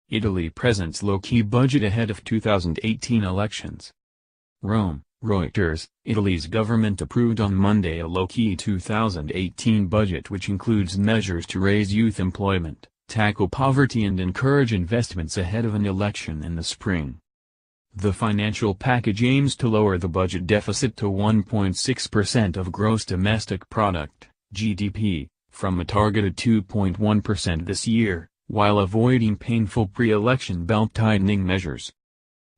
Italy presents low-key budget ahead of 2018 elections. Rome, Reuters. Italy's government approved on Monday a low-key 2018 budget which includes measures to raise youth employment, tackle poverty and encourage investments ahead of an election in the spring. The financial package aims to lower the budget deficit to 1.6% of gross domestic product, GDP, from a targeted 2.1% this year, while avoiding painful pre-election belt-tightening measures.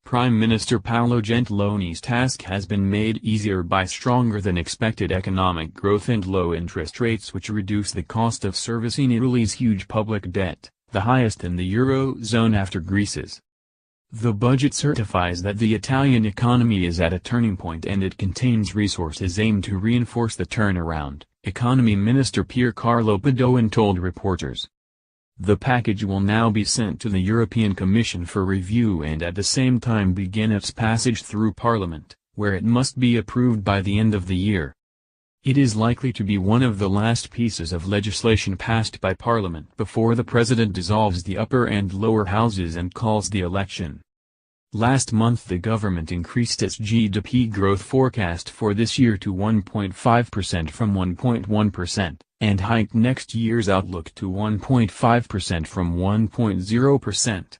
Prime Minister Paolo Gentiloni's task has been made easier by stronger-than-expected economic growth and low interest rates which reduce the cost of servicing Italy's huge public debt, the highest in the Eurozone after Greece's. The budget certifies that the Italian economy is at a turning point and it contains resources aimed to reinforce the turnaround, Economy Minister Piercarlo Padoan told reporters. The package will now be sent to the European Commission for review and at the same time begin its passage through Parliament, where it must be approved by the end of the year. It is likely to be one of the last pieces of legislation passed by Parliament before the President dissolves the upper and lower houses and calls the election. Last month the government increased its GDP growth forecast for this year to 1.5% from 1.1%, and hiked next year's outlook to 1.5% from 1.0%.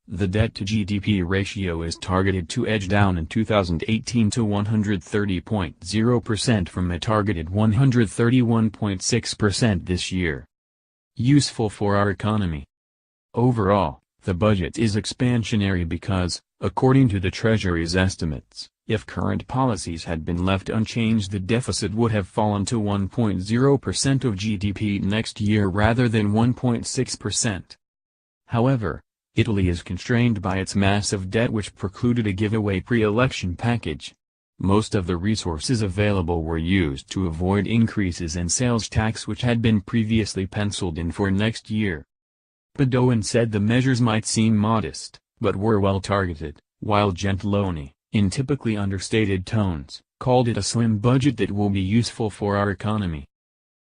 The debt-to-GDP ratio is targeted to edge down in 2018 to 130.0% from a targeted 131.6% this year. Useful for our economy. Overall, the budget is expansionary because, according to the Treasury's estimates, if current policies had been left unchanged the deficit would have fallen to 1.0% of GDP next year rather than 1.6%. However, Italy is constrained by its massive debt which precluded a giveaway pre-election package. Most of the resources available were used to avoid increases in sales tax which had been previously penciled in for next year. Padoan said the measures might seem modest, but were well targeted, while Gentiloni, in typically understated tones, called it a slim budget that will be useful for our economy.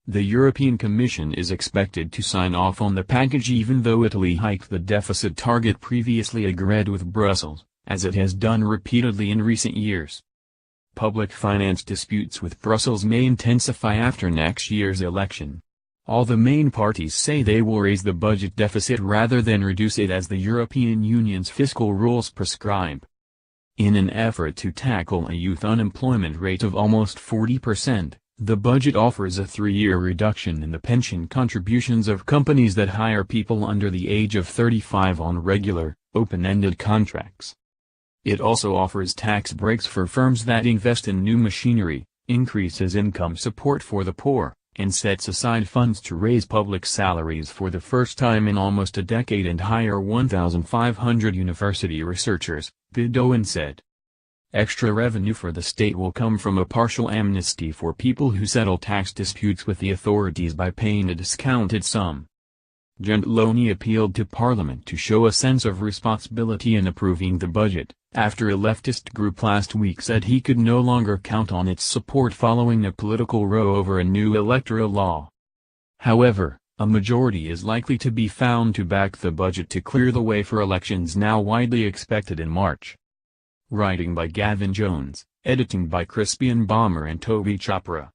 The European Commission is expected to sign off on the package even though Italy hiked the deficit target previously agreed with Brussels, as it has done repeatedly in recent years. Public finance disputes with Brussels may intensify after next year's election. All the main parties say they will raise the budget deficit rather than reduce it as the European Union's fiscal rules prescribe. In an effort to tackle a youth unemployment rate of almost 40%, the budget offers a 3-year reduction in the pension contributions of companies that hire people under the age of 35 on regular, open-ended contracts. It also offers tax breaks for firms that invest in new machinery, increases income support for the poor, and sets aside funds to raise public salaries for the first time in almost a decade and hire 1,500 university researchers, Padoan said. Extra revenue for the state will come from a partial amnesty for people who settle tax disputes with the authorities by paying a discounted sum. Gentiloni appealed to Parliament to show a sense of responsibility in approving the budget, after a leftist group last week said he could no longer count on its support following a political row over a new electoral law. However, a majority is likely to be found to back the budget to clear the way for elections now widely expected in March. Writing by Gavin Jones, editing by Crispian Balmer and Toby Chopra.